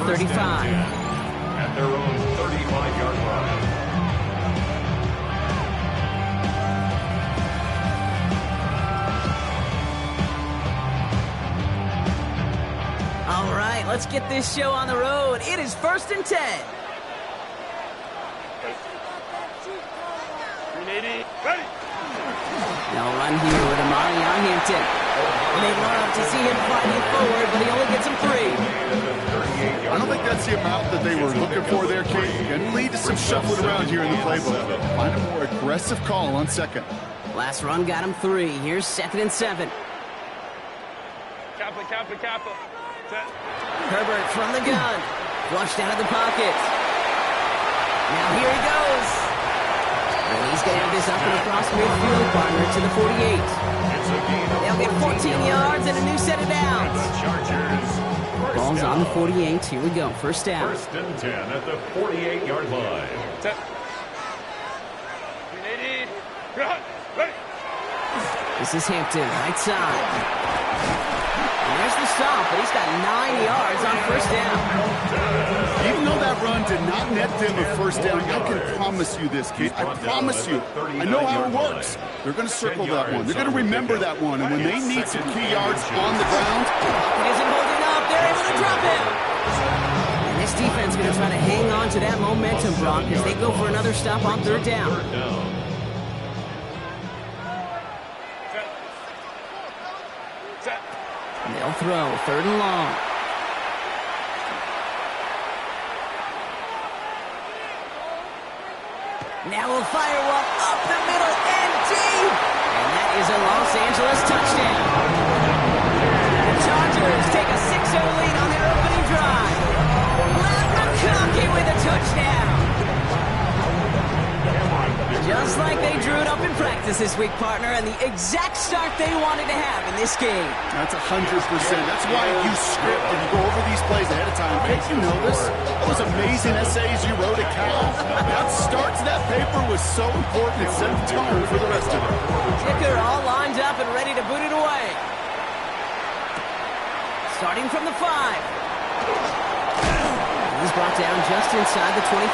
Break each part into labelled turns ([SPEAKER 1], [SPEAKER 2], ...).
[SPEAKER 1] 35.
[SPEAKER 2] At their own 35-yard line.
[SPEAKER 1] All right, let's get this show on the road. It is 1st and 10. They'll run here with Amani on Hampton. They'd love to see him fighting forward, but he only gets him 3.
[SPEAKER 3] I don't think that's the amount that they were looking for there, Kate. Going to lead to some shuffling around here in the playbook. Find a more aggressive call on second.
[SPEAKER 1] Last run got him 3. Here's 2nd and 7.
[SPEAKER 4] Kappa.
[SPEAKER 1] Herbert from the gun. Flushed out of the pocket. Now here he goes. And he's going to have this up and across midfield, partner, to the 48. They'll get 14 yards and a new set of downs. Ball's on the 48. Here we go. First down.
[SPEAKER 2] 1st and 10 at the 48-yard line.
[SPEAKER 1] This is Hampton, right side. There's the stop, but he's got 9 yards on first down.
[SPEAKER 3] Even though that run did not net them a first down, I can promise you this, Kate. I promise you. I know how it works. They're going to circle that one. They're going to remember that one. And when they need some key yards on the ground,
[SPEAKER 1] He isn't holding up. They're able to drop it. And this defense is going to try to hang on to that momentum, Brock, as they go for another stop on third down. They'll throw 3rd and long. Now we'll fire one up the middle and deep. And that is a Los Angeles touchdown. The Chargers take a 6-0 lead on their opening drive. McConkey with a touchdown. Just like they drew it up in practice this week, partner, and the exact start they wanted to have in this game.
[SPEAKER 3] that's 100%. That's why you script and you go over these plays ahead of time. Did you know this? Those amazing essays you wrote at Cal. That start to that paper was so important. It set the tone for the rest of it.
[SPEAKER 1] Kicker all lined up and ready to boot it away. Starting from the 5. He's brought down just inside the 25.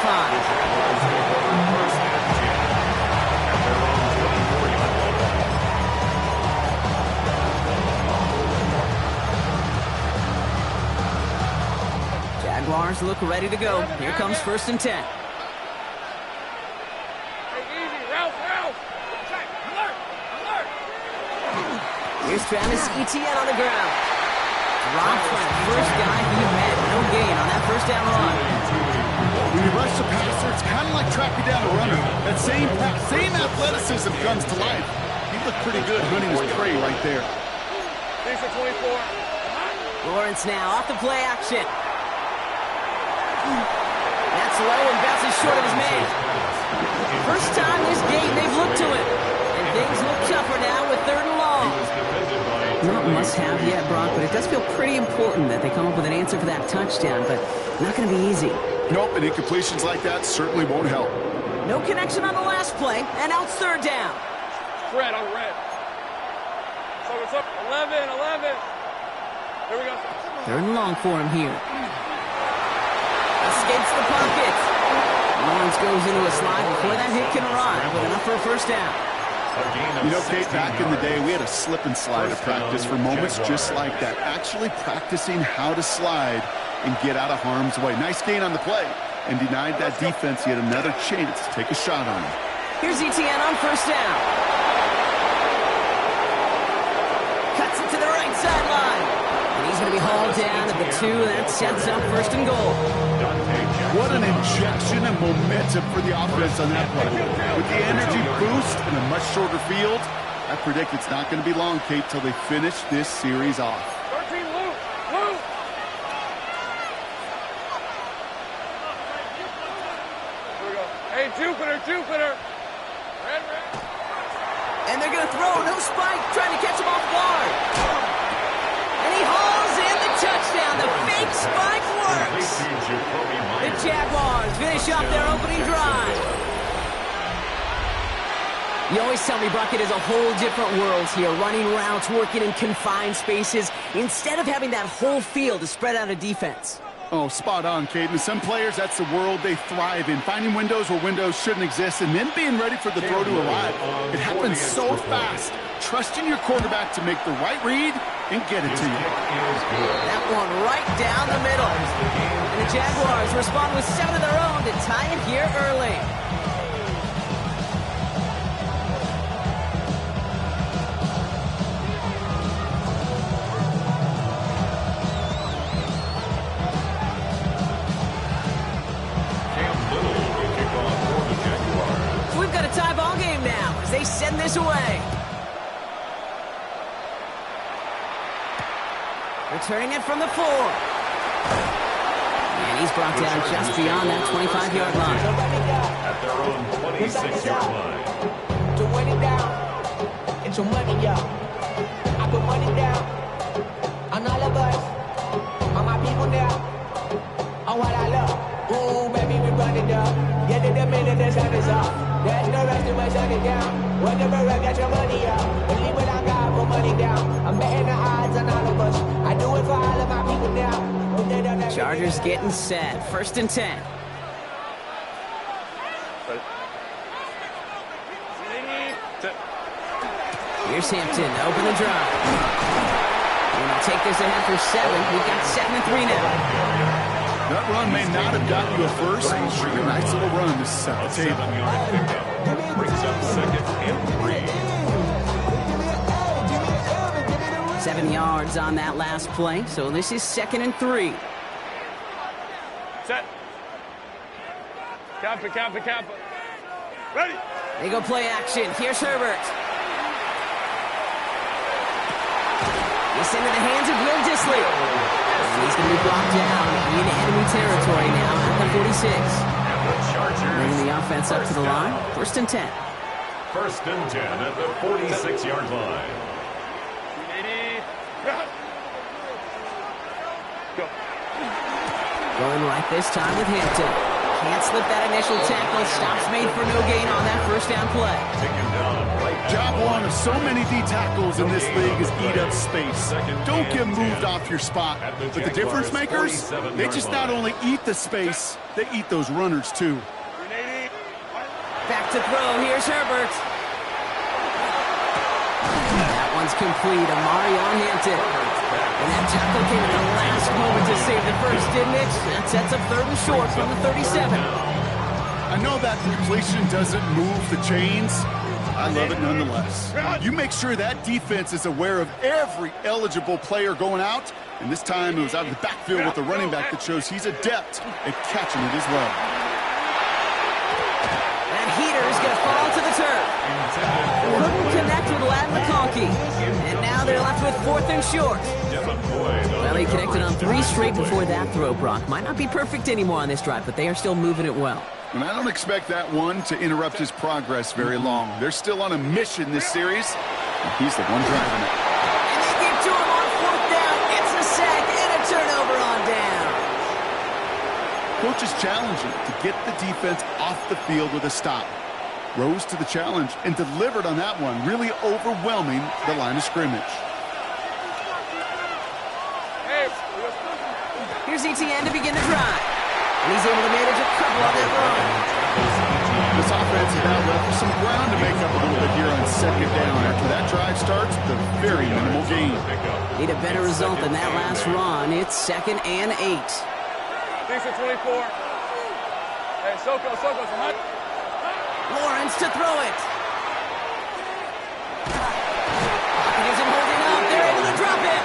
[SPEAKER 1] Jaguars look ready to go. Here comes 1st and 10. Here's Travis Etienne on the ground. Dropped by the first guy he met. No gain on that first down run.
[SPEAKER 3] When you rush the passer, it's kind of like tracking down a runner. That same athleticism comes to life. He looked pretty good hunting his prey right there.
[SPEAKER 4] Thanks for 24.
[SPEAKER 1] Lawrence now off the play action. That's low and bounces short of his man. First time this game they've looked to it. And things look tougher now with 3rd and long. Not must-have yet, Brock, but it does feel pretty important that they come up with an answer for that touchdown, but not going to be easy.
[SPEAKER 3] Nope, and incompletions like that certainly won't help.
[SPEAKER 1] No connection on the last play, and out 3rd down.
[SPEAKER 4] Red on red. So it's up 11. Here we go.
[SPEAKER 1] 3rd and long for him here. Escapes the pocket. Lawrence goes into a slide before that hit can arrive, but enough for a first down.
[SPEAKER 3] You know, Kate, back in the day, we had a slip and slide of practice for moments just like that. Actually practicing how to slide and get out of harm's way. Nice gain on the play and denied that defense yet another chance to take a shot on him.
[SPEAKER 1] Here's Etienne on first down. Cuts it to the right sideline. And he's going to be hauled down at the 2. That sets up 1st and goal.
[SPEAKER 3] What an injection of momentum for the offense on that play. With the energy boost and a much shorter field, I predict it's not going to be long, Kate, till they finish this series off.
[SPEAKER 4] 13, Lou. Here we go. Hey, Jupiter. Red.
[SPEAKER 1] And they're going to throw. No spike. Trying to catch him off guard. And he hauls in the touchdown. The fake spike works. The Jaguars finish off their opening drive. You always tell me, Brock, it is a whole different world here. Running routes, working in confined spaces, instead of having that whole field to spread out a defense.
[SPEAKER 3] Oh, spot on, Caden. Some players, that's the world they thrive in. Finding windows where windows shouldn't exist and then being ready for the throw to arrive. It happens so fast. Trusting your quarterback to make the right read and get it to you.
[SPEAKER 1] That one right down the middle. And the Jaguars respond with 7 of their own to tie it here early. Tie ball game now as they send this away. Returning it from the 4. And he's brought down just beyond that 25-yard line.
[SPEAKER 2] At their own 26-yard line.
[SPEAKER 5] To win it down, it's your money, yo. I put money down on all of us, on my people now, on what I love. Ooh, baby, we run it down. Yeah, the minute the sun is up. There's no rest to my shut it down. Whatever I got your money up. Believe what I got, put money down. I'm betting the odds on all of us. I do it for all of my people now.
[SPEAKER 1] Chargers getting set. 1st and 10. Here's Hampton to open the drive. We're going to take this ahead for 7. We've got 7-3 now.
[SPEAKER 3] That run may not have gotten you a first. Sure, a nice little run to set the table.
[SPEAKER 2] 7-yard pickup. Brings up 2nd and 3.
[SPEAKER 1] 7 yards on that last play, so this is 2nd and 3.
[SPEAKER 4] Set. Kappa. Ready.
[SPEAKER 1] They go play action. Here's Herbert. It's into the hands of Will Dissly. And he's going to be brought down in enemy territory now at the 46. Bringing the offense up to the line. 1st and 10.
[SPEAKER 2] 1st and 10 at the 46-yard line.
[SPEAKER 4] Go.
[SPEAKER 1] Going right this time with Hampton. Can't slip that initial tackle. Stops made for no gain on that 1st down play.
[SPEAKER 2] Taken down right.
[SPEAKER 3] Job one of so many D tackles in this league is eat up space. Don't get moved off your spot. But the difference makers, they just not only eat the space, they eat those runners too.
[SPEAKER 1] Back to throw. Here's Herbert. That one's complete. Amari on Hampton. And that tackle came at the last moment to save the first, didn't it? That sets up 3rd and short from the 37.
[SPEAKER 3] I know that completion doesn't move the chains. I love it nonetheless. You make sure that defense is aware of every eligible player going out. And this time it was out of the backfield with the running back that shows he's adept at catching it as well.
[SPEAKER 1] That heater is going to fall to the turf. Couldn't connect with Ladd McConkey. And now they're left with 4th and short. Well, he connected on 3 straight before that throw, Brock. Might not be perfect anymore on this drive, but they are still moving it well.
[SPEAKER 3] And I don't expect that one to interrupt his progress very long. They're still on a mission this series. And he's the one driving it.
[SPEAKER 1] And they get to him on 4th down. It's a sack and a turnover on down.
[SPEAKER 3] Coach is challenging to get the defense off the field with a stop. Rose to the challenge and delivered on that one, really overwhelming the line of scrimmage.
[SPEAKER 1] Here's ETN to begin the drive. And he's able to manage a couple on that run.
[SPEAKER 3] This offense is now left with some ground to make up a little bit here on 2nd down. After that drive starts, the very minimal gain.
[SPEAKER 1] Need a better result than that last run. It's 2nd and 8.
[SPEAKER 4] 6 to 24. Hey, Soko, come on.
[SPEAKER 1] Lawrence to throw it. He isn't holding up. They're able to drop it.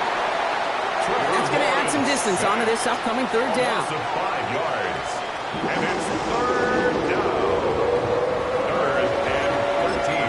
[SPEAKER 1] And that's going to add some distance onto this upcoming 3rd down.
[SPEAKER 2] 5 yards. And it's 3rd down. 3rd and 13.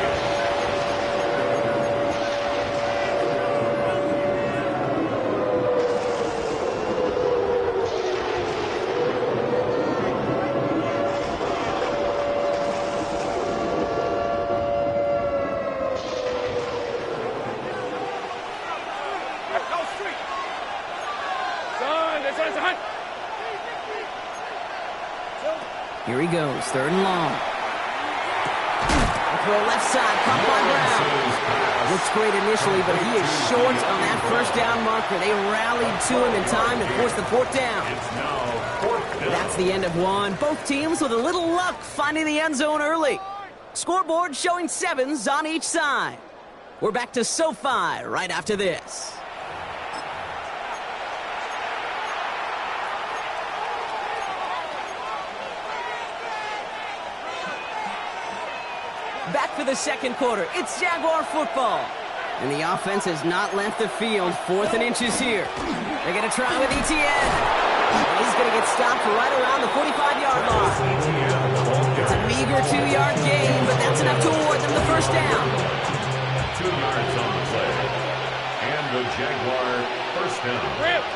[SPEAKER 1] Here he goes, 3rd and long. throw left side, caught by Brown. Looks great initially, but he is short on that first down marker. They rallied to him in time to force the fourth down. That's the end of one. Both teams with a little luck finding the end zone early. Scoreboard showing 7s on each side. We're back to SoFi right after this. Back for the second quarter. It's Jaguar football. And the offense has not left the field. 4th and inches here. They're going to try with Etienne. He's going to get stopped right around the 45-yard line. It's a meager 2-yard gain, but that's enough to award them the first down.
[SPEAKER 2] 2 yards on the play. And the Jaguar first down.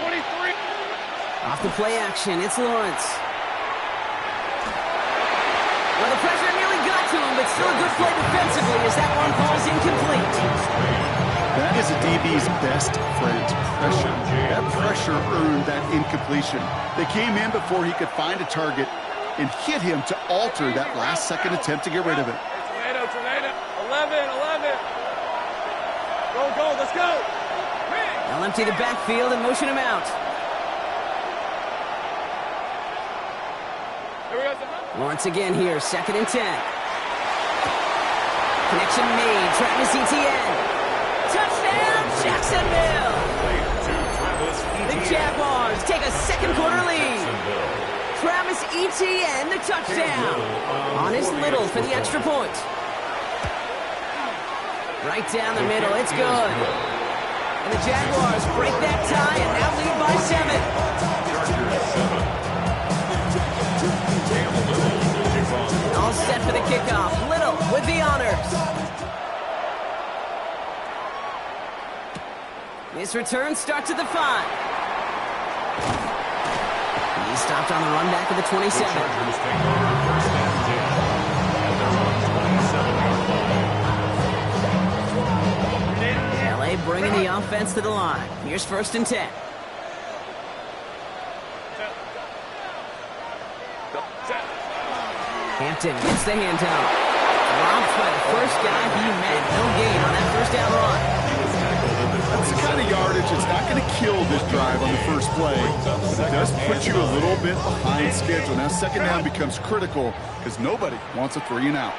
[SPEAKER 4] 23.
[SPEAKER 1] Off the play action, it's Lawrence. Well, the pressure nearly got to him, but still a good play defensively as that one falls incomplete.
[SPEAKER 3] That is a DB's best friend, pressure. That pressure earned that incompletion. They came in before he could find a target and hit him to alter that last-second attempt to get rid of it.
[SPEAKER 4] Tornado. 11. Go, let's go.
[SPEAKER 1] They'll empty the backfield and motion him out.
[SPEAKER 4] Here we go.
[SPEAKER 1] Lawrence again here, 2nd and 10. Connection made, Travis Etienne. Touchdown, Jacksonville! The Jaguars take a second quarter lead. Travis Etienne, the touchdown. Honest Little for the extra point. Right down the middle, it's good. And the Jaguars break that tie and now lead by 7. All set for the kickoff. Little with the honors. This return starts at the 5. He's stopped on the run back of the 27. LA bringing the offense to the line. Here's 1st and 10. Hampton gets the handout. Robbed by the first guy he met. No gain on that first down run.
[SPEAKER 3] That's the kind of yardage that's not going to kill this drive on the first play, but it does put you a little bit behind schedule. Now, 2nd down becomes critical because nobody wants a 3 and out.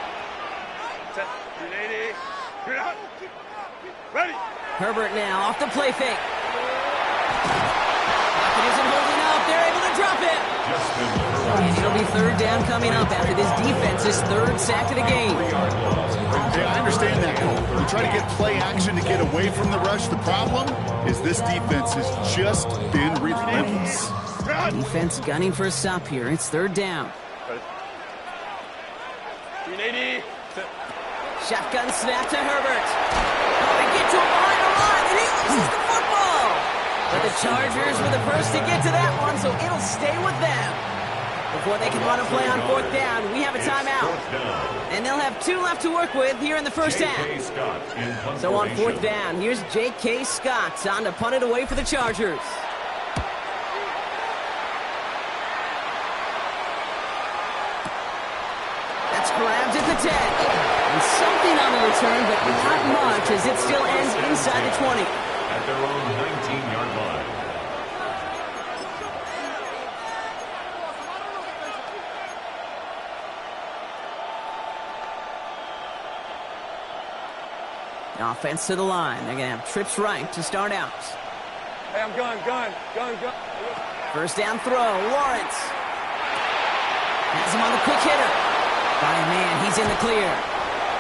[SPEAKER 4] Ready.
[SPEAKER 1] Herbert now off the play fake. Pocket isn't holding up. They're able to drop it. And it'll be 3rd down coming up after this defense's 3rd sack of the game.
[SPEAKER 3] Yeah, I understand that, Cole. You try to get play action to get away from the rush. The problem is this defense has just been relentless.
[SPEAKER 1] Defense gunning for a stop here. It's 3rd down.
[SPEAKER 4] 380.
[SPEAKER 1] Shotgun snap to Herbert. Oh, they get to him behind the line, and he loses the football. But the Chargers were the first to get to that one, so it'll stay with them. Before they can run a play on 4th down, we have a timeout. And they'll have 2 left to work with here in the first half. So on 4th down, here's J.K. Scott on to punt it away for the Chargers. That's grabbed at the 10. And something on the return, but not much as it still ends inside the 20.
[SPEAKER 2] At their own 19-yard line.
[SPEAKER 1] Offense to the line. They're going to have trips right to start out.
[SPEAKER 4] Hey, I'm gun.
[SPEAKER 1] 1st down throw. Lawrence. Has him on the quick hitter. By a man, he's in the clear.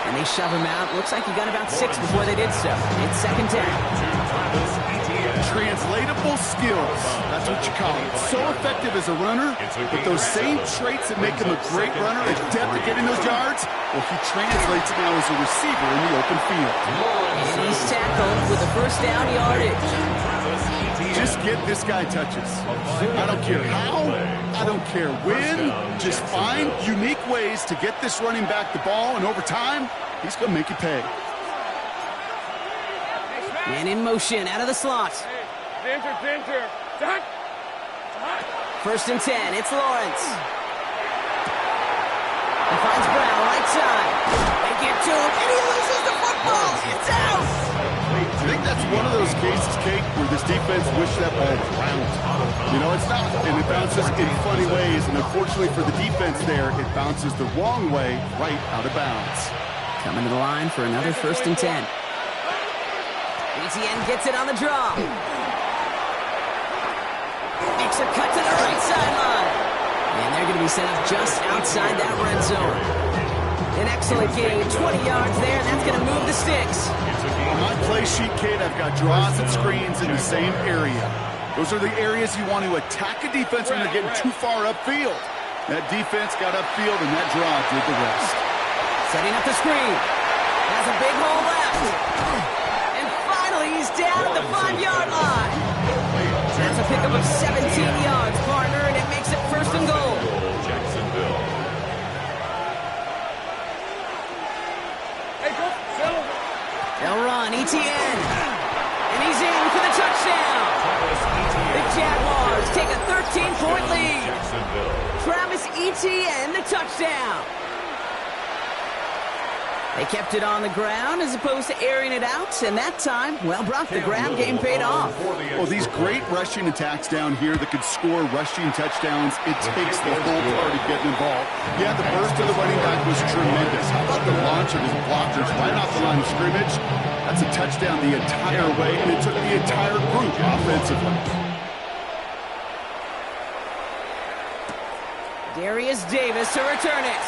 [SPEAKER 1] And they shove him out. Looks like he got about 6 before they did so. It's 2nd down.
[SPEAKER 3] Translatable skills. That's what you call it. So effective as a runner, but those same traits that make him a great runner, adept at getting those yards, well, he translates now as a receiver in the open field.
[SPEAKER 1] And he's tackled with the 1st down yardage.
[SPEAKER 3] Just get this guy touches. I don't care how, I don't care when. Just find unique ways to get this running back the ball, and over time, he's going to make you pay.
[SPEAKER 1] And in motion, out of the slot.
[SPEAKER 4] Danger.
[SPEAKER 1] 1st and 10, it's Lawrence. He finds Brown, right side. They get to him,
[SPEAKER 3] one of those cases, Kate, where this defense wished that ball was round. You know, it's not, and it bounces in funny ways, and unfortunately for the defense there, it bounces the wrong way right out of bounds.
[SPEAKER 1] Coming to the line for another 1st and 10. ETN gets it on the draw. Makes a cut to the right sideline. And they're going to be set up just outside that red zone. An excellent gain, 20 yards there, and that's going to move the sticks.
[SPEAKER 3] On my play sheet, Kate, I've got draws and screens in the same area. Those are the areas you want to attack a defense when they're getting too far upfield. That defense got upfield, and that draw did the rest.
[SPEAKER 1] Setting up the screen. Has a big hole left. And finally, he's down at the 5-yard line. That's a pickup of 17 yards, partner, and it makes it 1st and goal.
[SPEAKER 2] Jacksonville.
[SPEAKER 1] They'll run, ETN. And he's in for the touchdown. The Jaguars take a 13-point lead. Travis Etienne, the touchdown. They kept it on the ground as opposed to airing it out, and that time, well, Brock, the ground game paid off.
[SPEAKER 3] Well, these great rushing attacks down here that could score rushing touchdowns, it takes the whole party getting involved. Yeah, the burst of the running back was tremendous. How about the launch of his blockers right off the line of scrimmage? That's a touchdown the entire way, and it took the entire group offensively.
[SPEAKER 1] Darius Davis to return it.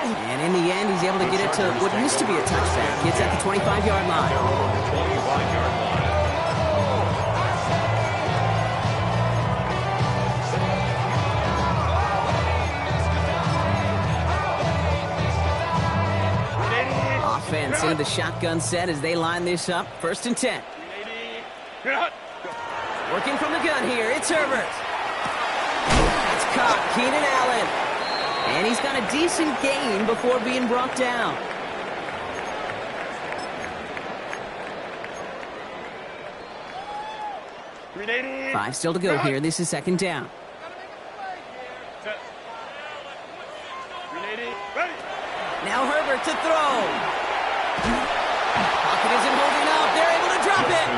[SPEAKER 1] And in the end, he's able to get it to what used to be a touchback. Gets at the 25-yard line.
[SPEAKER 2] 25-yard line.
[SPEAKER 1] Offense into the shotgun set as they line this up. 1st and 10. Working from the gun here. It's Herbert. That's caught. Keenan Allen. And he's got a decent gain before being brought down. Five still to go here. This is 2nd down. Now Herbert to throw. Pocket isn't holding up. They're able to drop it.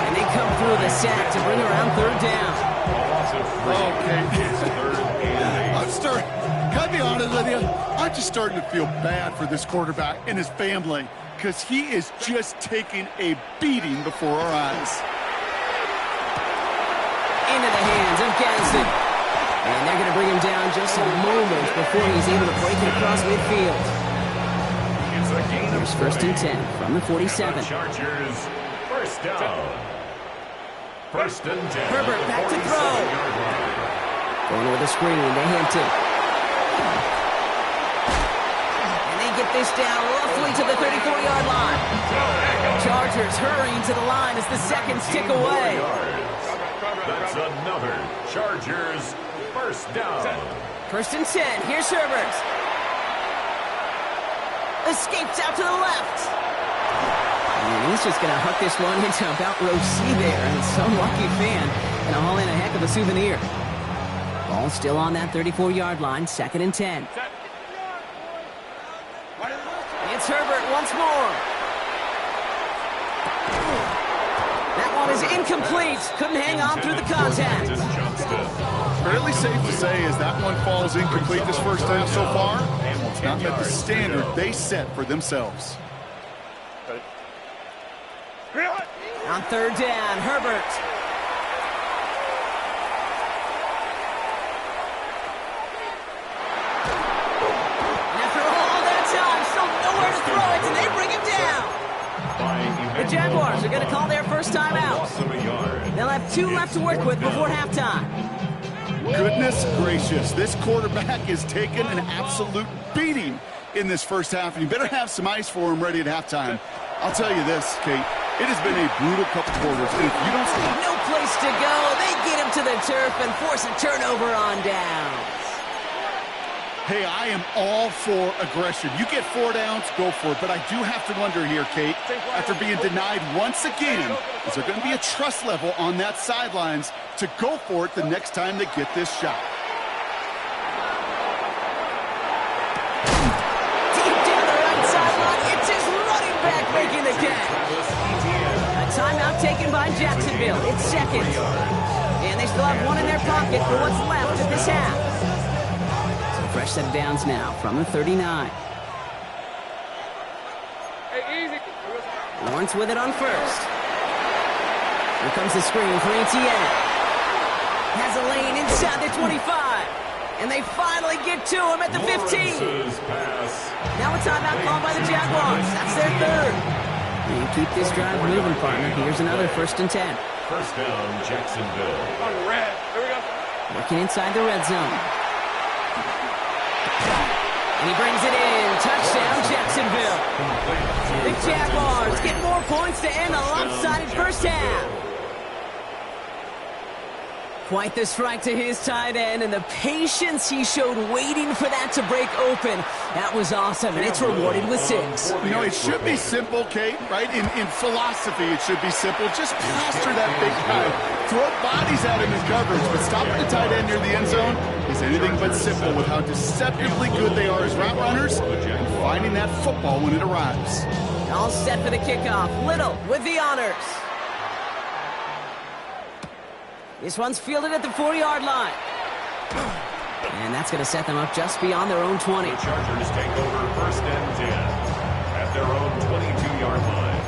[SPEAKER 1] And they come through the sack to bring around 3rd down.
[SPEAKER 3] Can I be honest with you? I'm just starting to feel bad for this quarterback and his family because he is just taking a beating before our eyes.
[SPEAKER 1] Into the hands of Gadsden. And they're going to bring him down just a moment before he's able to break it across midfield. Here's 1st and 10 from the 47.
[SPEAKER 2] Chargers, 1st down. 1st and 10.
[SPEAKER 1] Herbert back to throw. Going with a screen to Hampton. And they get this down roughly to the 34-yard line. Chargers hurrying to the line as the seconds tick away.
[SPEAKER 2] That's another Chargers 1st down.
[SPEAKER 1] 1st and 10. Here's Herbert. Escapes out to the left. And he's just going to huck this one into about row C there. And some lucky fan going to haul in a heck of a souvenir. Ball still on that 34-yard line. 2nd and 10. It's Herbert once more. That one is incomplete. Couldn't hang on through the contact.
[SPEAKER 3] Fairly safe to say as that one falls incomplete this first half so far. It's not met the standard they set for themselves.
[SPEAKER 1] On 3rd down, Herbert. And after all that time, still nowhere to throw it, and they bring him down. The Jaguars are going to call their first time out. They'll have 2 left to work with before halftime.
[SPEAKER 3] Goodness gracious, this quarterback is taking an absolute beating in this first half, and you better have some ice for him ready at halftime. I'll tell you this, Kate, it has been a brutal couple quarters, and if you don't stop...
[SPEAKER 1] No place to go. They get him to the turf and force a turnover on downs.
[SPEAKER 3] Hey, I am all for aggression. You get 4 downs, go for it. But I do have to wonder here, Kate, after being denied once again, is there going to be a trust level on that sidelines to go for it the next time they get this shot?
[SPEAKER 1] Deep down the right sideline, it's his running back making the catch. A timeout taken by Jacksonville. It's second. And they still have one in their pocket for what's left of this half. So fresh set of downs now from the 39.
[SPEAKER 4] Hey, easy.
[SPEAKER 1] Lawrence with it on first. Here comes the screen for Etienne. Has a lane inside the 25. And they finally get to him at the 15. Now a timeout called by the Jaguars. That's their third. And keep this drive moving, partner. Here's another 1st and 10.
[SPEAKER 2] First down, Jacksonville.
[SPEAKER 4] On red. Here we go.
[SPEAKER 1] Working inside the red zone. And he brings it in. Touchdown, Jacksonville. The Jaguars get more points to end a lopsided first half. Quite the strike to his tight end, and the patience he showed waiting for that to break open. That was awesome, and it's rewarded with 6.
[SPEAKER 3] You know, it should be simple, Kate, right? In philosophy, it should be simple. Just plaster that big guy. Throw bodies at him in coverage, but stopping the tight end near the end zone is anything but simple with how deceptively good they are as route runners and finding that football when it arrives.
[SPEAKER 1] All set for the kickoff. Little with the honors. This one's fielded at the 40-yard line. And that's going to set them up just beyond their own 20.
[SPEAKER 2] The Chargers take over 1st and 10 at their own 22-yard line.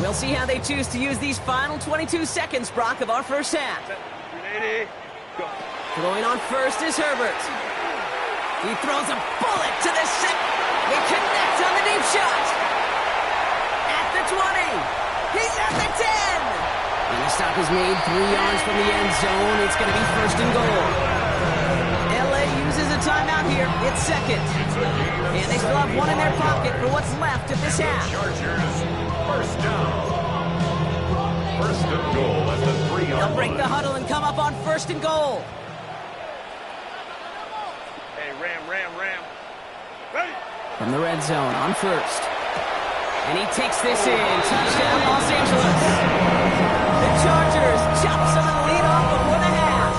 [SPEAKER 1] We'll see how they choose to use these final 22 seconds, Brock, of our first half.
[SPEAKER 4] 380. Go.
[SPEAKER 1] Throwing on first is Herbert. He throws a bullet to the second. He connects on the deep shot. At the 20. He's at the 10. And the stop is made 3 yards from the end zone. It's going to be 1st and goal. LA uses a timeout here. It's second. And they still have one in their pocket for what's left of this half.
[SPEAKER 2] Chargers, first down. 1st and goal at the 3-yard line.
[SPEAKER 1] They'll break the huddle and come up on 1st and goal.
[SPEAKER 4] Hey, ram. Ready?
[SPEAKER 1] From the red zone on first. And he takes this in. Touchdown, Los Angeles. The Chargers chop some of the lead off before the half.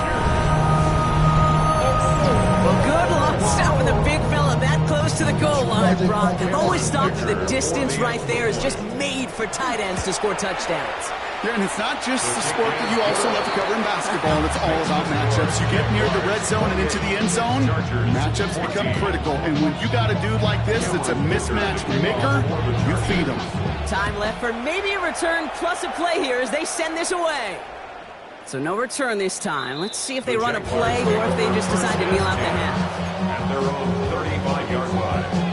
[SPEAKER 1] Well, good luck stopping the big fella that close to the goal line, Brock. I've always thought that the distance right there is just made for tight ends to score touchdowns.
[SPEAKER 3] Yeah, and it's not just the sport that you also love to cover in basketball. It's all about matchups. You get near the red zone and into the end zone, matchups become critical. And when you got a dude like this that's a mismatch maker, you feed him.
[SPEAKER 1] Time left for maybe a return plus a play here as they send this away. So no return this time. Let's see if they run a play or if they just decide to kneel out the half.
[SPEAKER 2] At their own 35-yard line.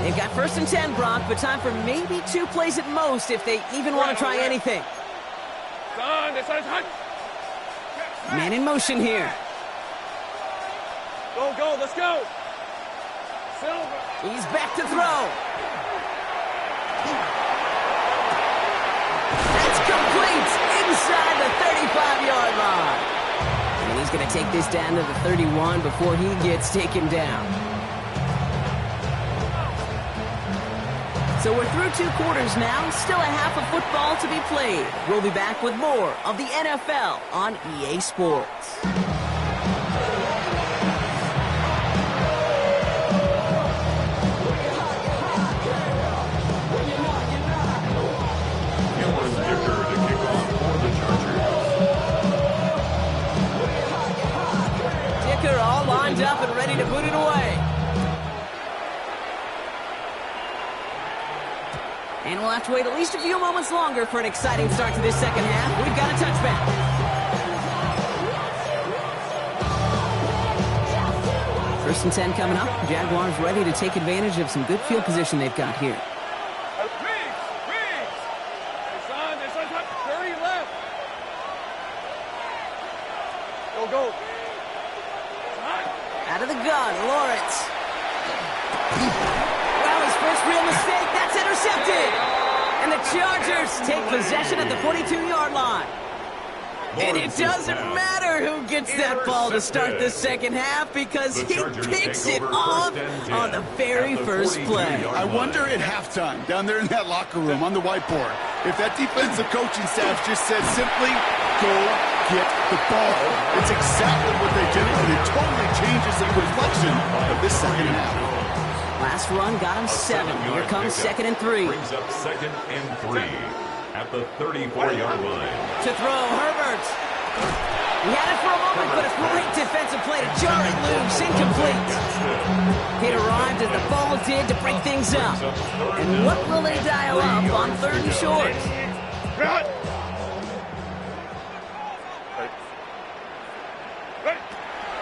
[SPEAKER 1] They've got 1st and 10, Brock, but time for maybe 2 plays at most if they even want to try anything. Man in motion here.
[SPEAKER 4] Go, let's go. Silver.
[SPEAKER 1] He's back to throw. That's complete inside the 35-yard line. And he's going to take this down to the 31 before he gets taken down. So we're through 2 quarters now, still a half of football to be played. We'll be back with more of the NFL on EA Sports. Dicker all lined up and ready to put it away. And we'll have to wait at least a few moments longer for an exciting start to this second half. We've got a touchback. 1st and 10 coming up. Jaguars ready to take advantage of some good field position they've got here.
[SPEAKER 4] Hey, son, there's 30 left. Go.
[SPEAKER 1] Out of the gun, Lawrence. Well, his first real mistake. That's intercepted. And the Chargers take possession at the 42-yard line. And it doesn't matter who gets that ball to start the second half because he picks it off on the very first play.
[SPEAKER 3] I wonder at halftime, down there in that locker room on the whiteboard, if that defensive coaching staff just said simply, go get the ball. It's exactly what they do, and it totally changes the complexion of this second half.
[SPEAKER 1] Last run got him 7. Here comes 2nd and 3.
[SPEAKER 2] Brings up 2nd and 3 at the 34-yard line.
[SPEAKER 1] To throw, Herbert. He had it for a moment, but a great defensive play to jar it loose. Incomplete. It arrived as the ball did to break things up. And what will they dial up on 3rd and short?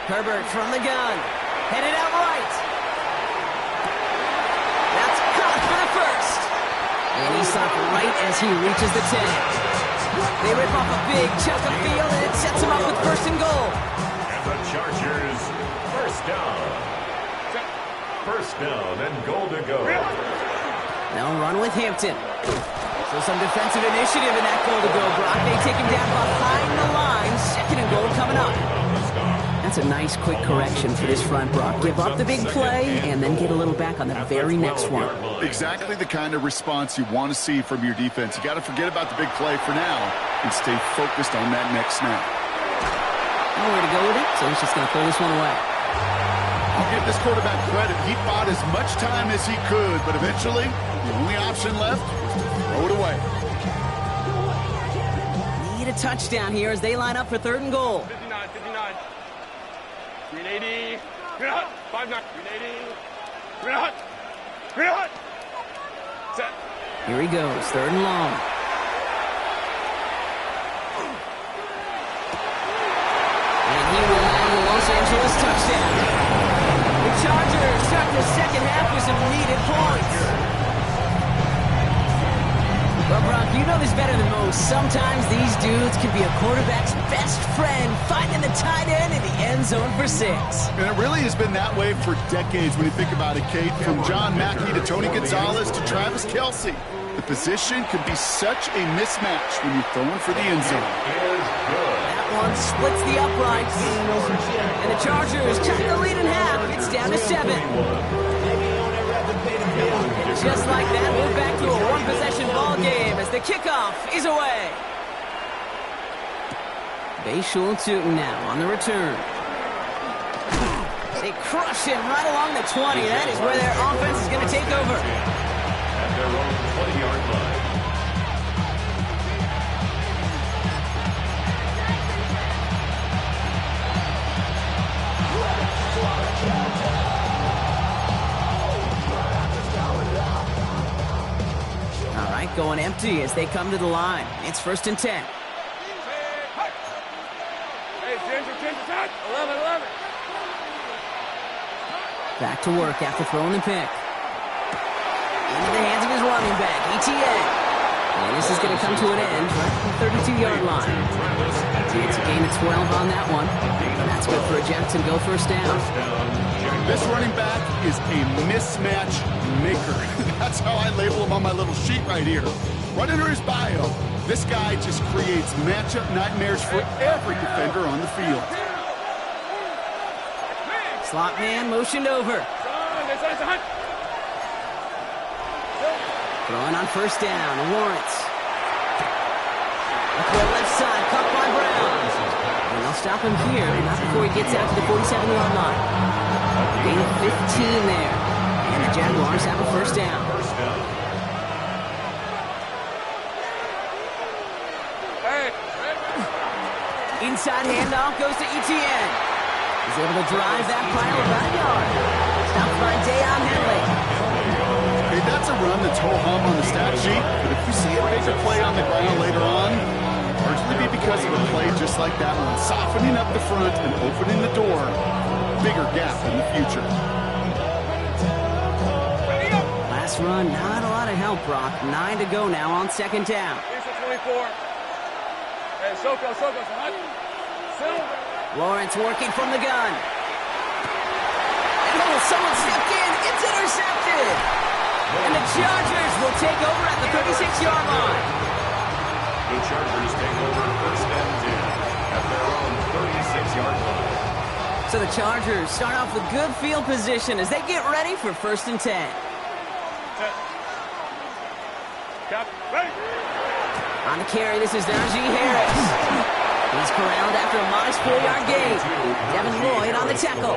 [SPEAKER 1] Herbert from the gun. Headed out right. That's caught for the first. And he stopped right as he reaches the 10. They rip off a big chunk of field, and it sets him up with 1st and goal.
[SPEAKER 2] And the Chargers, 1st down. 1st down and goal to go.
[SPEAKER 1] They'll run with Hampton. So some defensive initiative in that goal to go, Brock. They take him down behind the line. 2nd and goal coming up. That's a nice quick correction for this front, Brock. Give up the big play and then get a little back on the very next one.
[SPEAKER 3] Exactly the kind of response you want to see from your defense. You got to forget about the big play for now and stay focused on that next snap.
[SPEAKER 1] Nowhere to go with it, so he's just going to throw this one away.
[SPEAKER 3] I'll give this quarterback credit. He bought as much time as he could, but eventually the only option left was to throw it away.
[SPEAKER 1] Need a touchdown here as they line up for 3rd and goal.
[SPEAKER 4] 59, 59. 380. 5-9. 380. 300. Set.
[SPEAKER 1] Here he goes, 3rd and long. And he will land the Los Angeles touchdown. The Chargers start the second half with some needed points. Well, Brock, you know this better than most. Sometimes these dudes can be a quarterback's best friend, finding the tight end in the end zone for 6.
[SPEAKER 3] And it really has been that way for decades when you think about it, Kate. From John Mackey to Tony Gonzalez to Travis Kelce. The position can be such a mismatch when you're throwing for the end zone.
[SPEAKER 1] That one splits the uprights. And the Chargers cut the lead in half. It's down to 7. Just like that, we're back to a one-possession ball game as the kickoff is away. Bayshul and Tootin now on the return. They crush him right along the 20. That is where their offense is going to take over.
[SPEAKER 2] At their own 20-yard line.
[SPEAKER 1] Going empty as they come to the line. It's 1st and 10.
[SPEAKER 4] Hey, Ginger, 11.
[SPEAKER 1] Back to work after throwing the pick. Into the hands of his running back, ETN. And this is going to come to an end right at the 32-yard line. It's a gain of 12 on that one. And that's good for a Jacksonville 1st down.
[SPEAKER 3] This running back is a mismatch maker. That's how I label him on my little sheet right here. Right under his bio, this guy just creates matchup nightmares for every defender on the field.
[SPEAKER 1] Slot man motioned over. Throwing on 1st down, Lawrence. A throw left side, caught by Brown. And they'll stop him here, not before he gets out to the 47-yard line. Gain of 15 there. And the Jaguars have a 1st down. Inside handoff goes to ETN. He's able to drive that pile about a yard. Stopped by Deion Henley.
[SPEAKER 3] Hey, that's a run that's ho-hum on the stat sheet, but if you see a bigger play on the ground later on, largely be because of a play just like that one, softening up the front and opening the door. Bigger gap in the future.
[SPEAKER 1] Last run, not a lot of help, Brock. 9 to go now on 2nd down.
[SPEAKER 4] 24. Hey, Soko, Silver.
[SPEAKER 1] Lawrence working from the gun. Oh, someone stepped in. It's intercepted. And the Chargers will take over at the 36-yard line.
[SPEAKER 2] The Chargers take over 1st and 10. 36-yard line.
[SPEAKER 1] So the Chargers start off with good field position as they get ready for 1st and 10. On the carry, this is Najee Harris. He's corralled after a modest 4-yard gain. Devin Lloyd on the tackle.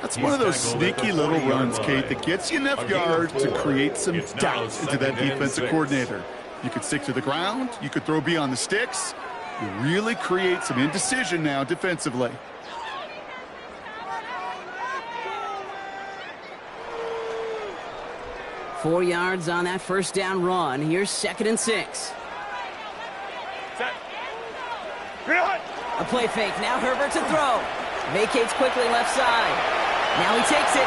[SPEAKER 3] That's one of those sneaky little runs, Kate, that gets you enough yards to create some doubt into that defensive coordinator. You could stick to the ground. You could throw beyond the sticks. You really create some indecision now defensively.
[SPEAKER 1] Four yards on that 1st down run. Here's 2nd and 6. A play fake. Now Herbert to throw. Vacates quickly left side. Now he takes it.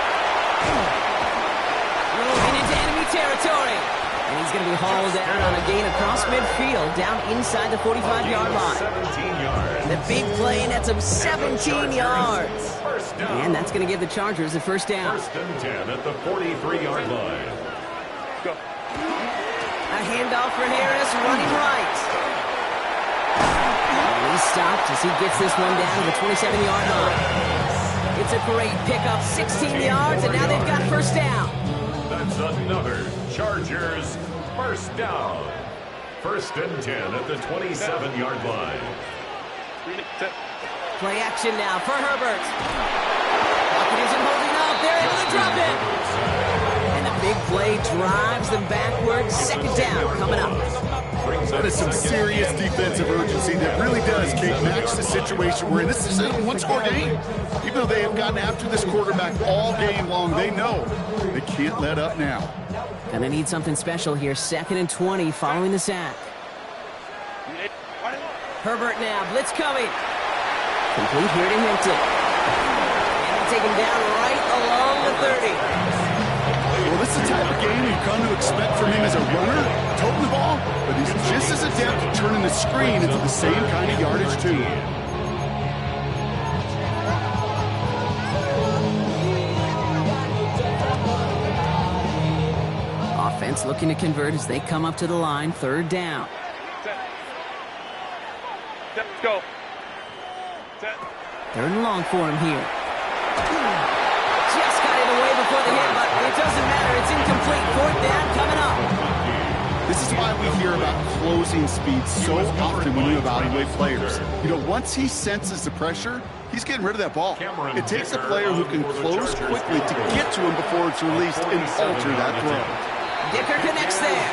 [SPEAKER 1] Moving into enemy territory. And he's going to be hauled down on a gain across midfield, down inside the 45-yard line.
[SPEAKER 2] 17 yards.
[SPEAKER 1] The big play, and that's of 17 yards.
[SPEAKER 2] First down.
[SPEAKER 1] And that's going to give the Chargers a 1st down.
[SPEAKER 2] 1st and 10 at the 43-yard line.
[SPEAKER 1] A handoff for Harris, running right. And he's stopped as he gets this one down to the 27-yard line. It's a great pickup, 16 yards, and now they've got 1st down.
[SPEAKER 2] That's another Chargers 1st down. 1st and 10 at the 27-yard line.
[SPEAKER 1] Play action now for Herbert. Pocket isn't holding up. They're able to drop it. And the big play drives them backwards. 2nd down coming up.
[SPEAKER 3] That is some serious defensive urgency that really does, Kate, match the situation we're in. This is a one-score game. Even though they have gotten after this quarterback all game long, they know they can't let up now.
[SPEAKER 1] Gonna need something special here. 2nd and 20 following the sack. Herbert now. Blitz coming. Complete here to Hinton. And take him down right along the 30.
[SPEAKER 3] Well, this is the type of game you've come to expect from him as a runner, toting the ball, but he's just as adept at turning the screen into the same kind of yardage, too.
[SPEAKER 1] Offense looking to convert as they come up to the line. 3rd down.
[SPEAKER 4] Let's go.
[SPEAKER 1] 3rd and long for him here. Just got it away before the hit, but it doesn't matter. It's incomplete. 4th down coming up.
[SPEAKER 3] This is why we hear about closing speed so often when you evaluate players. You know, once he senses the pressure, he's getting rid of that ball. It takes a player who can close quickly to get to him before it's released and alter that throw.
[SPEAKER 1] Dicker connects there.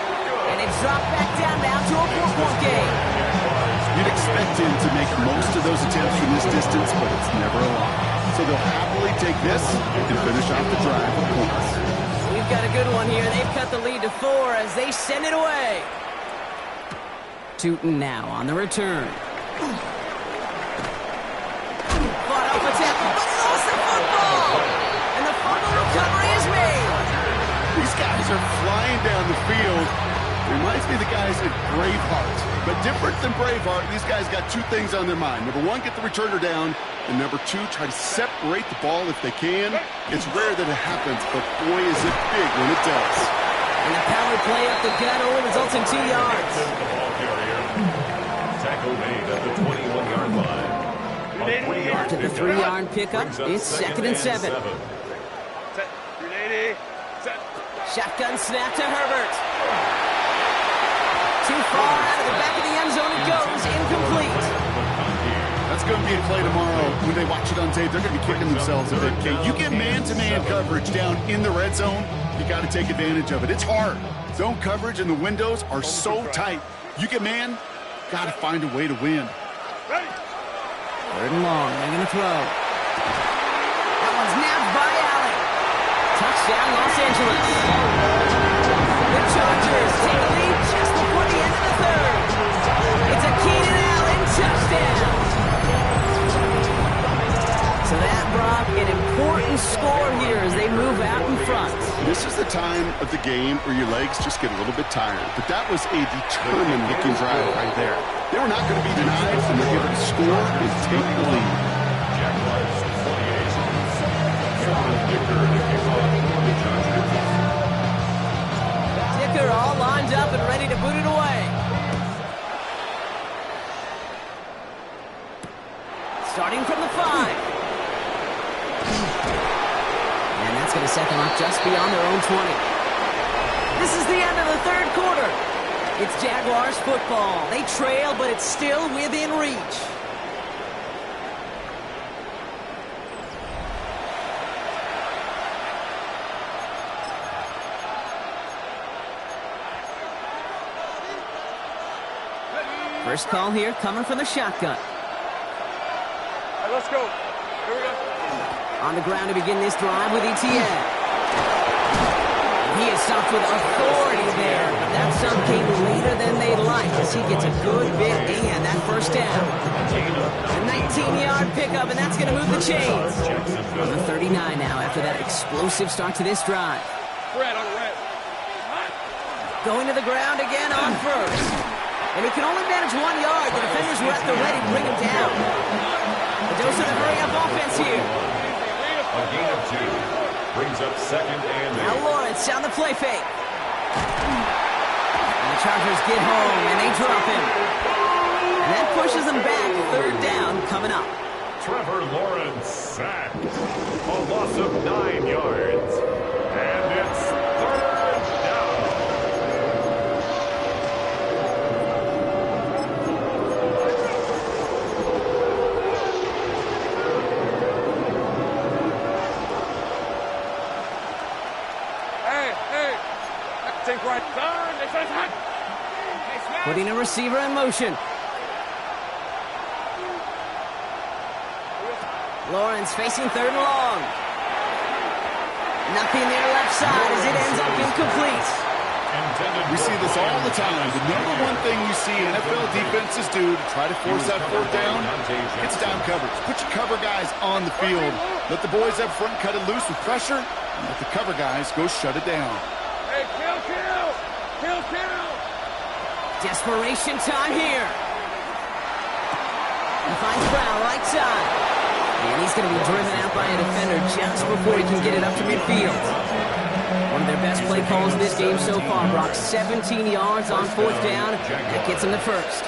[SPEAKER 1] And it's dropped back down now to a 4-point game.
[SPEAKER 3] You'd expect him to make most of those attempts from this distance, but it's never a lot. So they'll happily take this and finish off the drive with points.
[SPEAKER 1] We've got a good one here. They've cut the lead to 4 as they send it away. Tootin now on the return. Fought off a tackle, but he lost the football. And the fumble recovery is made.
[SPEAKER 3] These guys are flying down the field. Reminds me of the guys at Braveheart. But different than Braveheart, these guys got 2 things on their mind. Number 1, get the returner down. And number 2, try to separate the ball if they can. It's rare that it happens, but boy, is it big when it does.
[SPEAKER 1] And the power play up the gut only results in 2 yards.
[SPEAKER 2] Tackle made at the 21-yard line.
[SPEAKER 1] After the 3-yard pickup, it's 2nd and 7. Shotgun snap to Herbert. Too far out of the back of the end zone it goes. Incomplete.
[SPEAKER 3] That's going to be a play tomorrow. When they watch it on tape, they're going to be kicking themselves a bit. Okay, you get man-to-man coverage down in the red zone, you got to take advantage of it. It's hard. Zone coverage and the windows are so tight. You get man, got to find a way to win.
[SPEAKER 1] 3rd and long. They're going to throw. That one's nabbed by Allen. Touchdown, Los Angeles. The Chargers take the lead just before the end of the 3rd. It's a Keenan Allen touchdown. So that brought an important score here as they move out in front.
[SPEAKER 3] This is the time of the game where your legs just get a little bit tired. But that was a determined-looking drive right there. They were not going to be denied, and they're able to score and take the lead.
[SPEAKER 2] Jaguars 28. Cameron Dicker to kick off for the Chargers.
[SPEAKER 1] Dicker all lined up and ready to boot it away. Starting from the 5. And that's going to set them up just beyond their own 20. This is the end of the third quarter. It's Jaguars football. They trail, but it's still within reach. First call here coming from the shotgun.
[SPEAKER 4] Hey, let's go. Here we go.
[SPEAKER 1] On the ground to begin this drive with Etienne. He is stopped with authority there, but that stop came later than they'd like as he gets a good bit and that first down. A 19-yard pickup, and that's going to move the chains. On the 39 now after that explosive start to this drive.
[SPEAKER 4] Red on red.
[SPEAKER 1] Going to the ground again on first. And he can only manage 1 yard. The defenders were at the ready to bring him down. A dose of the hurry-up offense here.
[SPEAKER 2] A gain of 2 brings up second and 8.
[SPEAKER 1] Now Lawrence on the play fake. And the Chargers get home, and they drop him. And that pushes them back. Third down coming up.
[SPEAKER 2] Trevor Lawrence sacked. A loss of 9 yards. And it's third down.
[SPEAKER 4] Take right.
[SPEAKER 1] Putting a receiver in motion. Lawrence facing third and long. Nothing there left side as it ends up incomplete.
[SPEAKER 3] We see this all the time. The number one thing you see NFL defenses do to try to force that fourth down, it's down coverage. Put your cover guys on the field. Let the boys up front cut it loose with pressure, and let the cover guys go shut it down.
[SPEAKER 4] Hey, kill, kill! Kill, kill!
[SPEAKER 1] Desperation time here. He finds Brown right side. And he's going to be driven out by a defender just before he can get it up to midfield. One of their best play calls in this game so far. Brock 17 yards on fourth down. That gets him the first.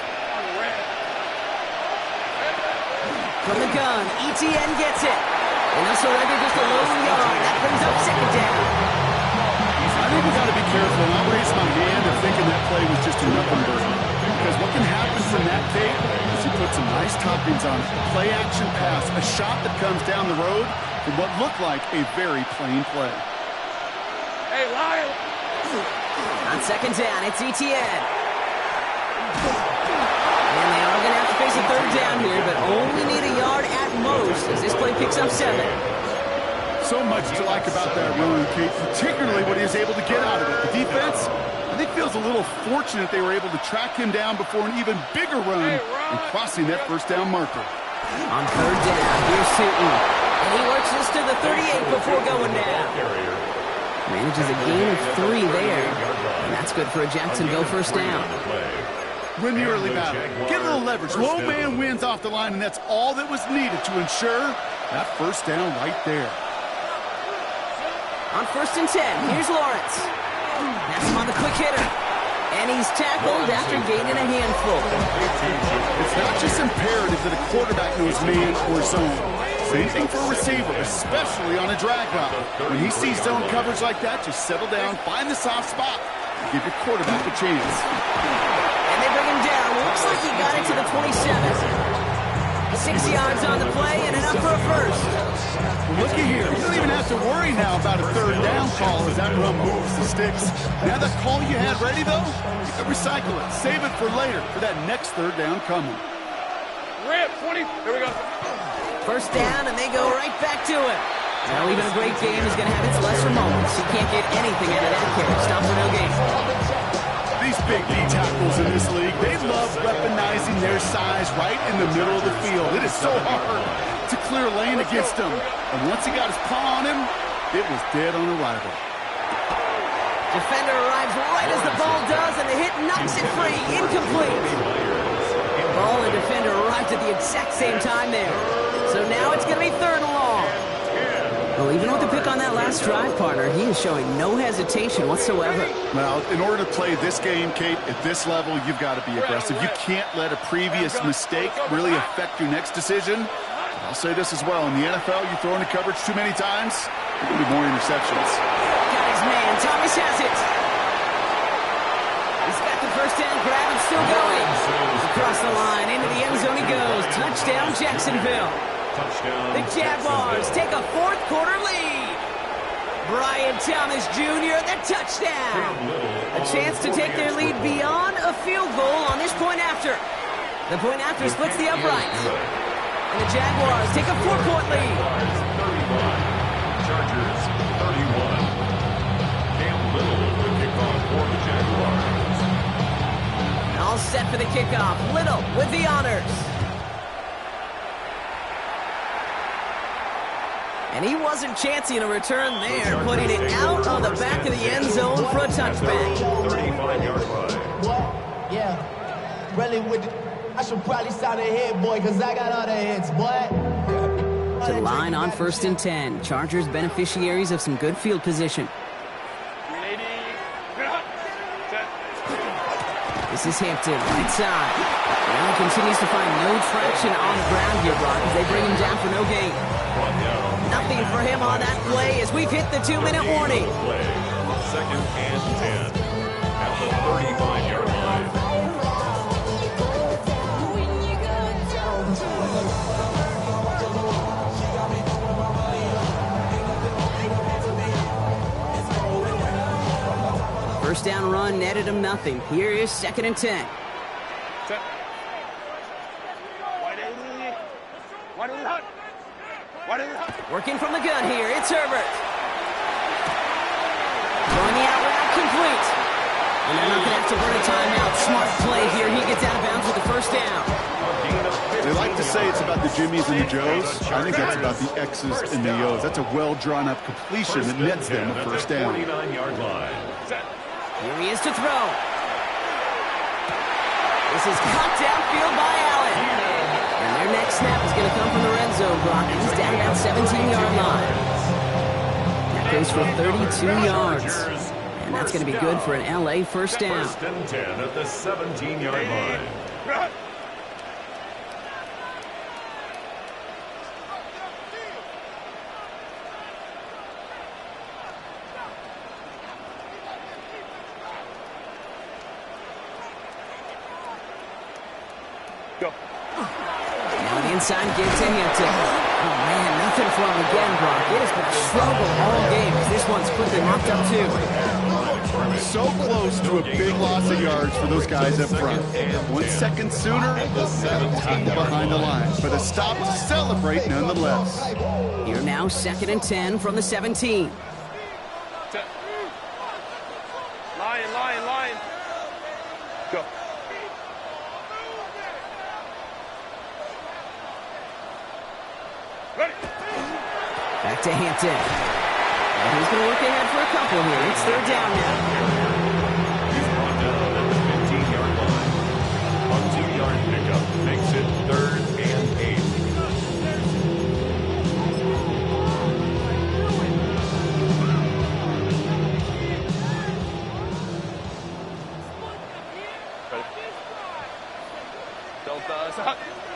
[SPEAKER 1] From the gun, Etienne gets it. And they'll surrender just a lone yard. That brings up second down.
[SPEAKER 3] I think we got to be careful and not raise my hand of thinking that play was just a nothing burger. Because what can happen from that tape is he put some nice toppings on it. Play action pass, a shot that comes down the road from what looked like a very plain play.
[SPEAKER 4] Hey, Lyle!
[SPEAKER 1] On second down, it's Etienne. And they are going to have to face a third down here, but only need a yard at most as this play picks up 7.
[SPEAKER 3] So much to like about that run, Kate, particularly what he was able to get out of it. The defense, I think, feels a little fortunate they were able to track him down before an even bigger run and crossing that first down marker.
[SPEAKER 1] On third down, here's Sutton. And he works this to the 38 before going down. Manages a gain of 3 there. And that's good for a Jacksonville first down.
[SPEAKER 3] Win the early battle. Get a little leverage. Low man wins off the line, and that's all that was needed to ensure that first down right there.
[SPEAKER 1] On first and 10, here's Lawrence. That's him on the quick hitter. And he's tackled after gaining a handful.
[SPEAKER 3] It's not just imperative that a quarterback knows man or zone. Same thing for a receiver, especially on a drag route. When he sees zone coverage like that, just settle down, find the soft spot, and give your quarterback a chance.
[SPEAKER 1] And they bring him down. Looks like he got it to the 27. 6 yards on the play and enough for a first.
[SPEAKER 3] Well, looky here. You don't even have to worry now about a third down call as that run moves the sticks. Now that call you had ready, though, you can recycle it. Save it for later for that next third down coming.
[SPEAKER 4] Rip, 20. Here we go.
[SPEAKER 1] First down, and they go right back to it. Well, even a great game is going to have its lesser moments. You can't get anything out of that carry. Stop for no gain.
[SPEAKER 3] These big D tackles in this league, they love weaponizing their size right in the middle of the field. It is so hard to clear lane against him. And once he got his paw on him, it was dead on arrival.
[SPEAKER 1] Defender arrives right as the ball does, and the hit knocks it free. Incomplete. Ball and defender arrived at the exact same time there. So now it's going to be third and long. Well, even with the pick on that last drive, partner, he is showing no hesitation whatsoever.
[SPEAKER 3] Well, in order to play this game, Kate, at this level, you've got to be aggressive. You can't let a previous mistake really affect your next decision. I'll say this as well. In the NFL, you throw into coverage too many times, there will be more interceptions.
[SPEAKER 1] Got his man. Thomas has it. He's got the first down grab and still going. Across the line, into the end zone he goes. Touchdown, Jacksonville. The Jaguars take a fourth quarter lead. Brian Thomas Jr., the touchdown. A chance to take their lead beyond a field goal on this point after. The point after splits the uprights. And the Jaguars take a 4-point lead.
[SPEAKER 2] 35. Chargers 31. Cam Little with the kickoff for the Jaguars.
[SPEAKER 1] All set for the kickoff. Little with the honors. And he wasn't chancing a return there, putting it out on the back of the end zone for a touchback.
[SPEAKER 2] 35-yard line.
[SPEAKER 5] What? Yeah. Really with the, I should probably sound a hit, boy, because I got all the hits, boy.
[SPEAKER 1] To the line on 1st and 10. Chargers beneficiaries of some good field position. This is Hampton, right side. Now he continues to find no traction on the ground here, Brock, as they bring him down for no gain. Nothing for him on that play as we've hit the 2-minute warning.
[SPEAKER 2] 2nd and 10 at the 35-yard line.
[SPEAKER 1] First down run netted him nothing. Here is 2nd and 10. Working from the gun here, it's Herbert. Throwing the out route complete. And they're not going to have to burn a timeout. Smart play here. He gets out of bounds with the first down.
[SPEAKER 3] They like to say it's about the Jimmies and the Joes. I think that's about the X's and the O's. That's a well-drawn-up completion that nets them a first down.
[SPEAKER 2] 49-yard line.
[SPEAKER 1] Here he is to throw. This is caught downfield by Allen. And their next snap is going to come from the red zone, Brock. He's down about 17-yard line. That goes for 32 yards. And that's going to be good for an LA first down.
[SPEAKER 2] 1st and 10 at the 17-yard line.
[SPEAKER 1] Now the inside give to Hampton. Oh, man, nothing for him again, Brock. It has been a struggle all game. This one's quickly mopped up, too.
[SPEAKER 3] So close to a big loss of yards for those guys up front. 1 second sooner, behind the line. But a stop to celebrate nonetheless.
[SPEAKER 1] Here now, 2nd and 10 from the 17.
[SPEAKER 4] Line. Go. Ready.
[SPEAKER 1] Back to Hampton. And he's going to look ahead for a couple here. It's 3rd down now.
[SPEAKER 2] He's brought down at the 15-yard line. A 2-yard pickup makes it 3rd and 8.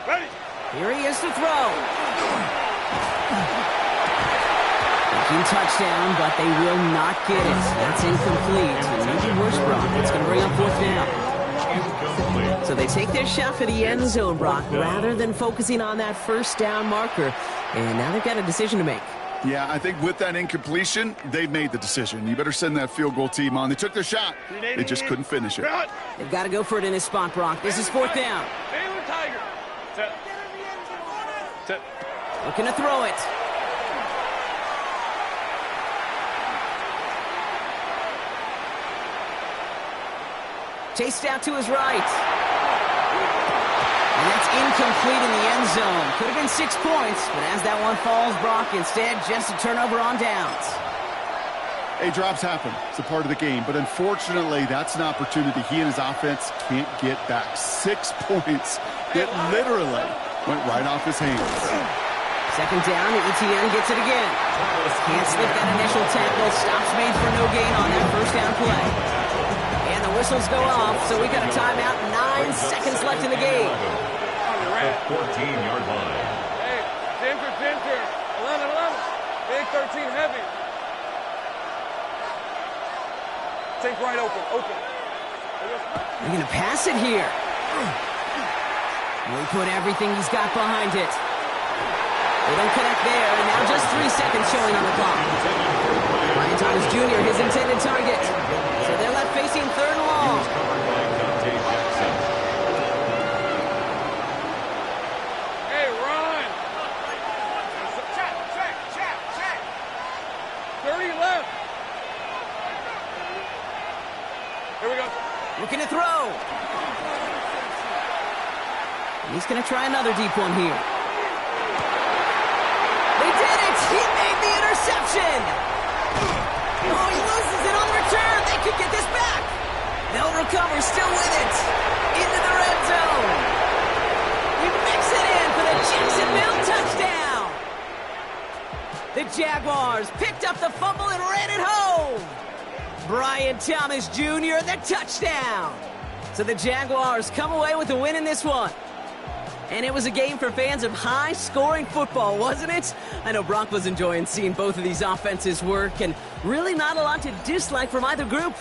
[SPEAKER 4] Ready.
[SPEAKER 1] Here he is to throw. Thinking touchdown, but they will not get it. That's incomplete. And maybe worse, Brock. It's going to bring up 4th down. So they take their shot for the end zone, Brock, rather than focusing on that first down marker. And now they've got a decision to make.
[SPEAKER 3] Yeah, I think with that incompletion, they've made the decision. You better send that field goal team on. They took their shot. They just couldn't finish it.
[SPEAKER 1] They've got to go for it in his spot, Brock. This is 4th down.
[SPEAKER 4] Baylor Tiger. Set.
[SPEAKER 1] Looking to throw it. Chased out to his right. And that's incomplete in the end zone. Could have been 6 points, but as that one falls, Brock, instead just a turnover on downs.
[SPEAKER 3] Hey, drops happen. It's a part of the game. But unfortunately, that's an opportunity he and his offense can't get back. 6 points that literally went right off his hands.
[SPEAKER 1] 2nd down, ETN gets it again. Can't slip that initial tackle. Stops made for no gain on that first down play. And the whistles go off, so we got a timeout. 9 seconds left in the game.
[SPEAKER 2] 14-yard line.
[SPEAKER 4] Hey, Take 13 heavy. Take right open.
[SPEAKER 1] They're going to pass it here. Will he put everything he's got behind it? They don't connect there, and now just 3 seconds showing on the clock. Brian Thomas Jr., his intended target. So they're left facing third and long.
[SPEAKER 4] Hey, run. Check. 30 left. Here we go.
[SPEAKER 1] Looking to throw. And he's going to try another deep one here. They did it! He made the interception! Oh, he loses it on the return. They could get this back. They'll recover, still with it. Into the red zone. He makes it in for the Jacksonville touchdown. The Jaguars picked up the fumble and ran it home. Brian Thomas Jr., the touchdown. So the Jaguars come away with a win in this one. And it was a game for fans of high-scoring football, wasn't it? I know Brock was enjoying seeing both of these offenses work, and really not a lot to dislike from either group.